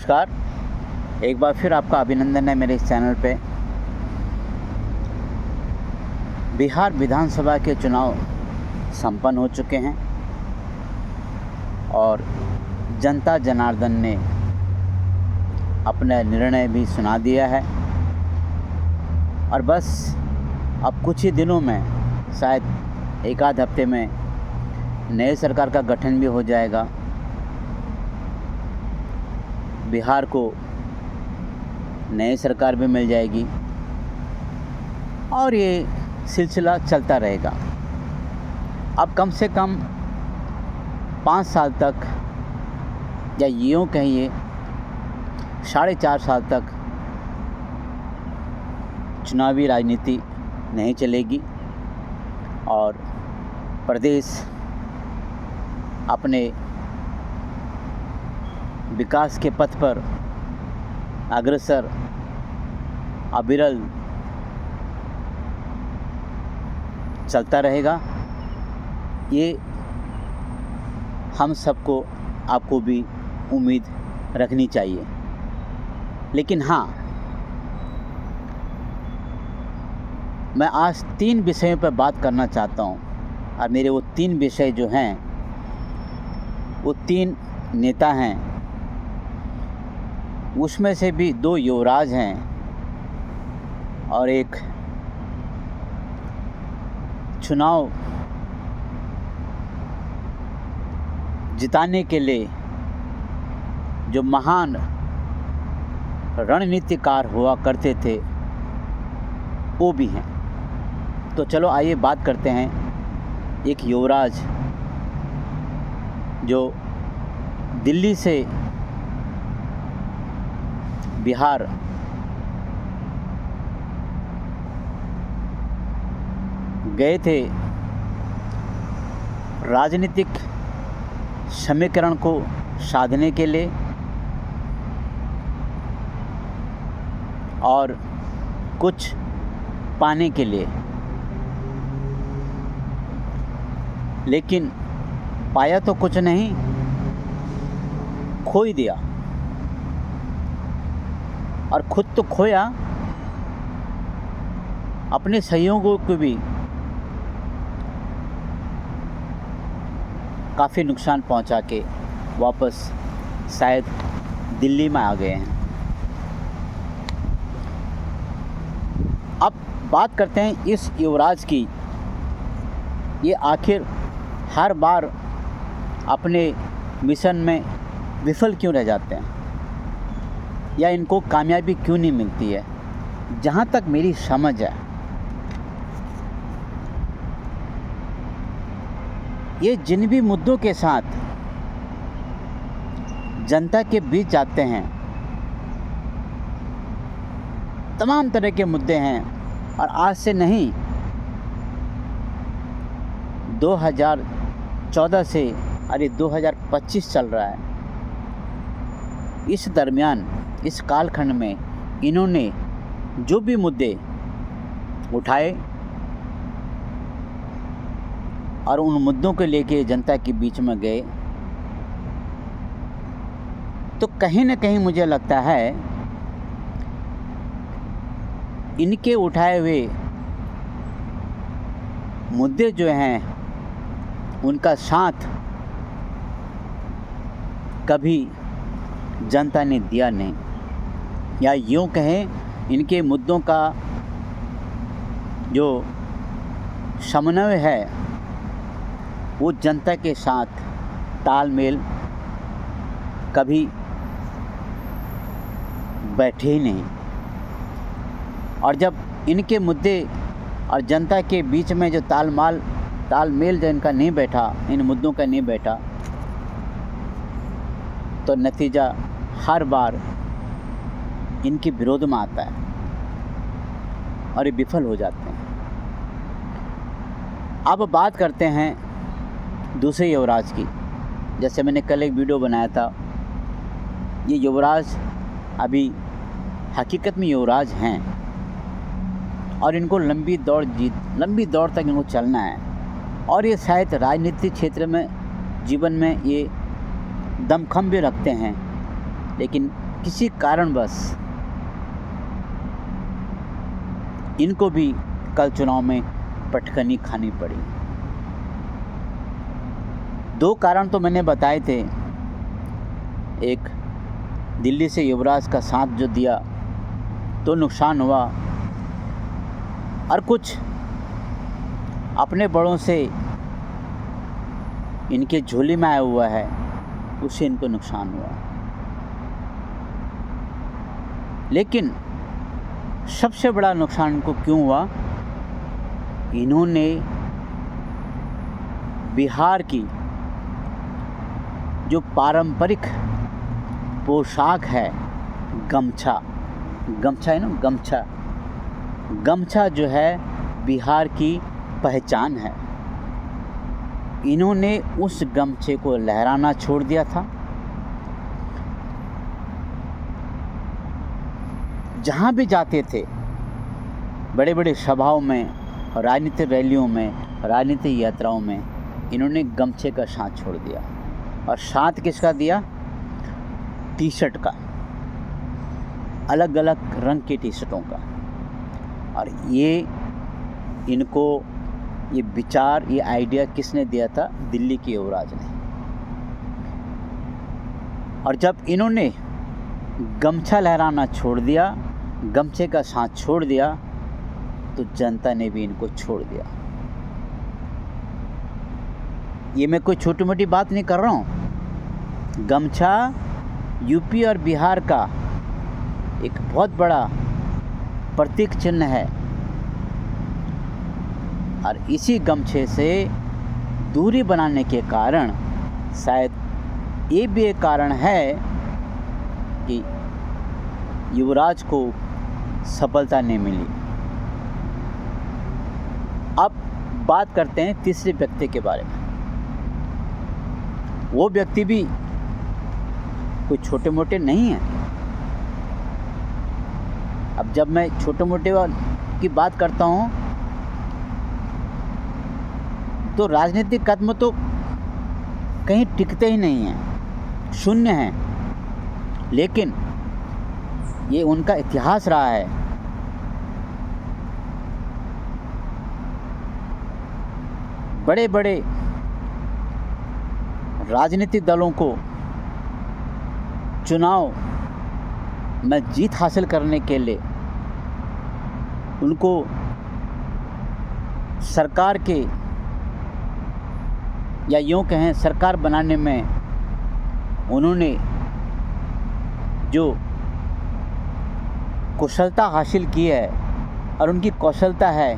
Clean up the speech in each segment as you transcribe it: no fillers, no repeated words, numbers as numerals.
नमस्कार। एक बार फिर आपका अभिनंदन है मेरे इस चैनल पे। बिहार विधानसभा के चुनाव संपन्न हो चुके हैं और जनता जनार्दन ने अपना निर्णय भी सुना दिया है और बस अब कुछ ही दिनों में, शायद एक आध हफ्ते में, नए सरकार का गठन भी हो जाएगा। बिहार को नई सरकार भी मिल जाएगी और ये सिलसिला चलता रहेगा। अब कम से कम 5 साल तक, या यूँ कहिए 4.5 साल तक चुनावी राजनीति नहीं चलेगी और प्रदेश अपने विकास के पथ पर अग्रसर अविरल चलता रहेगा। ये हम सबको, आपको भी उम्मीद रखनी चाहिए। लेकिन हाँ, मैं आज 3 विषयों पर बात करना चाहता हूँ और मेरे वो 3 विषय जो हैं, वो 3 नेता हैं। उसमें से भी 2 युवराज हैं और एक चुनाव जिताने के लिए जो महान रणनीतिकार हुआ करते थे, वो भी हैं। तो चलो आइए बात करते हैं। एक युवराज जो दिल्ली से बिहार गए थे राजनीतिक समीकरण को साधने के लिए और कुछ पाने के लिए, लेकिन पाया तो कुछ नहीं, खो ही दिया। और खुद तो खोया, अपने सहयोगियों को भी काफ़ी नुकसान पहुंचा के वापस शायद दिल्ली में आ गए हैं। अब बात करते हैं इस युवराज की। ये आखिर हर बार अपने मिशन में विफल क्यों रह जाते हैं, या इनको कामयाबी क्यों नहीं मिलती है? जहाँ तक मेरी समझ है, ये जिन भी मुद्दों के साथ जनता के बीच जाते हैं, तमाम तरह के मुद्दे हैं। और आज से नहीं, 2014 से, अरे 2025 चल रहा है। इस दरमियान, इस कालखंड में इन्होंने जो भी मुद्दे उठाए और उन मुद्दों को लेके जनता के बीच में गए, तो कहीं ना कहीं मुझे लगता है इनके उठाए हुए मुद्दे जो हैं, उनका साथ कभी जनता ने दिया नहीं, या यूँ कहें इनके मुद्दों का जो समन्वय है वो जनता के साथ तालमेल कभी बैठे ही नहीं। और जब इनके मुद्दे और जनता के बीच में जो तालमेल जो इनका नहीं बैठा, इन मुद्दों का नहीं बैठा, तो नतीजा हर बार इनके विरोध में आता है और ये विफल हो जाते हैं। अब बात करते हैं दूसरे युवराज की। जैसे मैंने कल एक वीडियो बनाया था, ये युवराज अभी हकीकत में युवराज हैं और इनको लंबी दौड़ तक इनको चलना है और ये शायद राजनीतिक क्षेत्र में, जीवन में ये दमखम भी रखते हैं, लेकिन किसी कारणवश इनको भी कल चुनाव में पटखनी खानी पड़ी। 2 कारण तो मैंने बताए थे। एक, दिल्ली से युवराज का साथ जो दिया तो नुकसान हुआ, और कुछ अपने बड़ों से इनके झोली में आया हुआ है, उससे इनको नुकसान हुआ। लेकिन सबसे बड़ा नुकसान इनको क्यों हुआ? इन्होंने बिहार की जो पारंपरिक पोशाक है, गमछा है ना, गमछा जो है बिहार की पहचान है, इन्होंने उस गमछे को लहराना छोड़ दिया था। जहाँ भी जाते थे, बड़े बड़े सभाओं में, राजनीतिक रैलियों में, राजनीतिक यात्राओं में, इन्होंने गमछे का साथ छोड़ दिया। और साथ किसका दिया? टी शर्ट का, अलग अलग रंग की टी शर्टों का। और ये इनको ये विचार, ये आइडिया किसने दिया था? दिल्ली के युवराज ने। और जब इन्होंने गमछा लहराना छोड़ दिया, गमछे का साथ छोड़ दिया, तो जनता ने भी इनको छोड़ दिया। ये मैं कोई छोटी मोटी बात नहीं कर रहा हूँ। गमछा यूपी और बिहार का एक बहुत बड़ा प्रतीक चिन्ह है, और इसी गमछे से दूरी बनाने के कारण शायद ये भी एक कारण है कि युवराज को सफलता नहीं मिली। अब बात करते हैं तीसरे व्यक्ति के बारे में। वो व्यक्ति भी कोई छोटे मोटे नहीं है। अब जब मैं छोटे मोटे की बात करता हूँ तो राजनीतिक कदम तो कहीं टिकते ही नहीं हैं, शून्य हैं। लेकिन ये उनका इतिहास रहा है। बड़े बड़े राजनीतिक दलों को चुनाव में जीत हासिल करने के लिए उनको सरकार के, या यूँ कहें सरकार बनाने में उन्होंने जो कुशलता हासिल की है, और उनकी कौशलता है,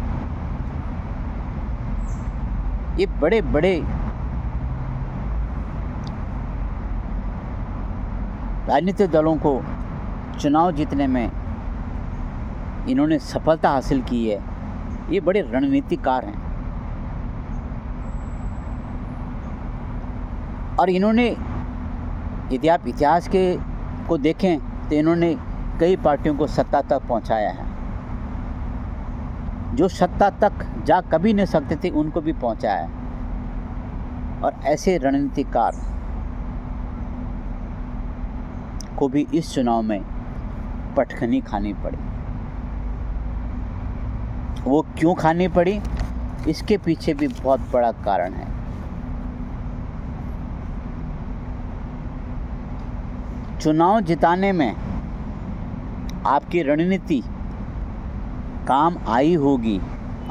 ये बड़े बड़े राजनीतिक दलों को चुनाव जीतने में इन्होंने सफलता हासिल की है। ये बड़े रणनीतिकार हैं, और इन्होंने, यदि आप इतिहास को देखें तो इन्होंने कई पार्टियों को सत्ता तक पहुंचाया है। जो सत्ता तक जा कभी नहीं सकते थे, उनको भी पहुंचाया है। और ऐसे रणनीतिकार को भी इस चुनाव में पटखनी खानी पड़ी। वो क्यों खानी पड़ी? इसके पीछे भी बहुत बड़ा कारण है। चुनाव जिताने में आपकी रणनीति काम आई होगी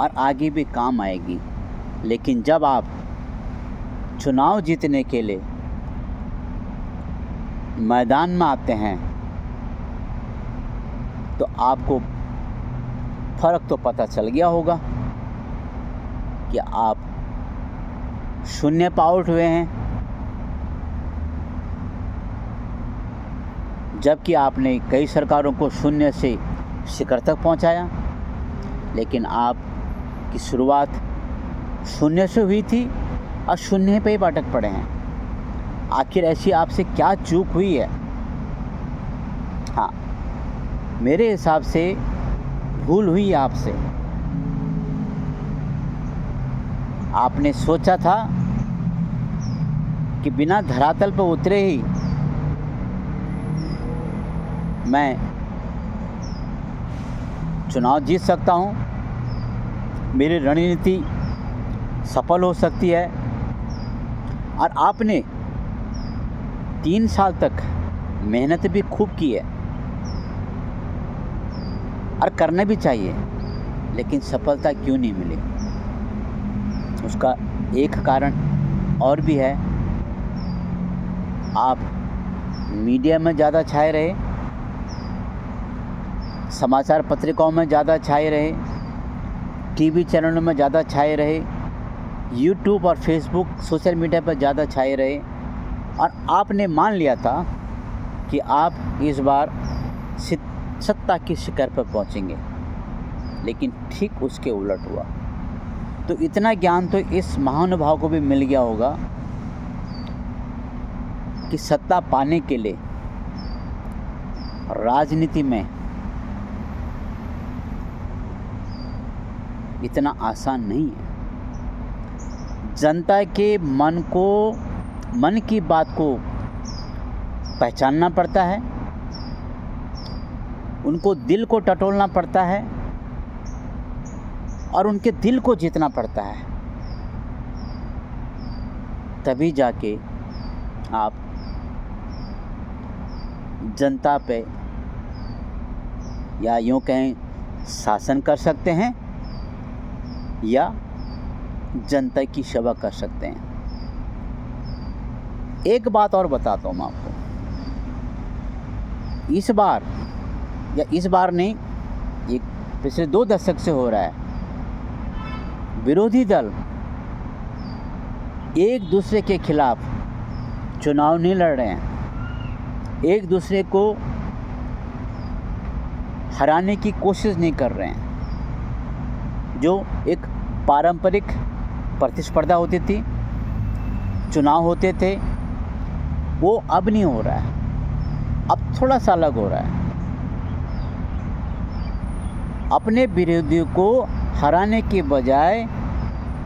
और आगे भी काम आएगी, लेकिन जब आप चुनाव जीतने के लिए मैदान में आते हैं तो आपको फ़र्क तो पता चल गया होगा कि आप शून्य पे आउट हुए हैं, जबकि आपने कई सरकारों को शून्य से शिखर तक पहुंचाया। लेकिन आपकी शुरुआत शून्य से हुई थी और शून्य पे ही बाटक पड़े हैं। आखिर ऐसी आपसे क्या चूक हुई है? हाँ, मेरे हिसाब से भूल हुई आपसे। आपने सोचा था कि बिना धरातल पर उतरे ही मैं चुनाव जीत सकता हूँ, मेरी रणनीति सफल हो सकती है। और आपने 3 साल तक मेहनत भी खूब की है और करना भी चाहिए, लेकिन सफलता क्यों नहीं मिली? उसका एक कारण और भी है। आप मीडिया में ज़्यादा छाए रहे, समाचार पत्रिकाओं में ज़्यादा छाए रहे, टीवी चैनलों में ज़्यादा छाए रहे, यूट्यूब और फेसबुक सोशल मीडिया पर ज़्यादा छाए रहे, और आपने मान लिया था कि आप इस बार सत्ता की शिखर पर पहुंचेंगे, लेकिन ठीक उसके उलट हुआ। तो इतना ज्ञान तो इस महानुभाव को भी मिल गया होगा कि सत्ता पाने के लिए राजनीति में इतना आसान नहीं है। जनता के मन की बात को पहचानना पड़ता है, उनको दिल को टटोलना पड़ता है और उनके दिल को जीतना पड़ता है, तभी जाके आप जनता पे, या यूँ कहें, शासन कर सकते हैं या जनता की सेवा कर सकते हैं। एक बात और बताता हूँ मैं आपको, इस बार नहीं, ये पिछले 2 दशक से हो रहा है, विरोधी दल एक दूसरे के खिलाफ चुनाव नहीं लड़ रहे हैं, एक दूसरे को हराने की कोशिश नहीं कर रहे हैं। जो एक पारंपरिक प्रतिस्पर्धा होती थी, चुनाव होते थे, वो अब नहीं हो रहा है, अब थोड़ा सा अलग हो रहा है। अपने विरोधियों को हराने के बजाय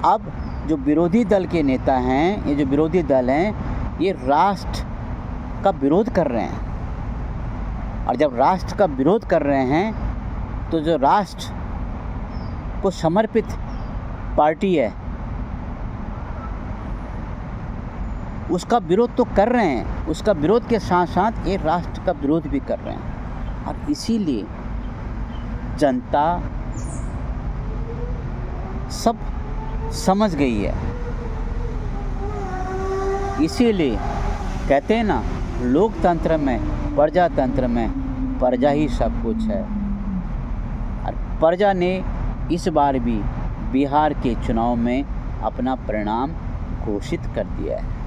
अब जो विरोधी दल के नेता हैं, ये जो विरोधी दल हैं, ये राष्ट्र का विरोध कर रहे हैं। और जब राष्ट्र का विरोध कर रहे हैं तो जो राष्ट्र को समर्पित पार्टी है उसका विरोध तो कर रहे हैं, उसका विरोध के साथ साथ ये राष्ट्र का विरोध भी कर रहे हैं। और इसीलिए जनता सब समझ गई है। इसीलिए कहते हैं ना, लोकतंत्र में, प्रजातंत्र में प्रजा ही सब कुछ है। और प्रजा ने इस बार भी बिहार के चुनाव में अपना परिणाम घोषित कर दिया है।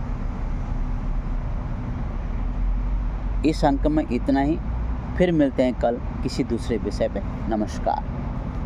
इस अंक में इतना ही, फिर मिलते हैं कल किसी दूसरे विषय पे। नमस्कार।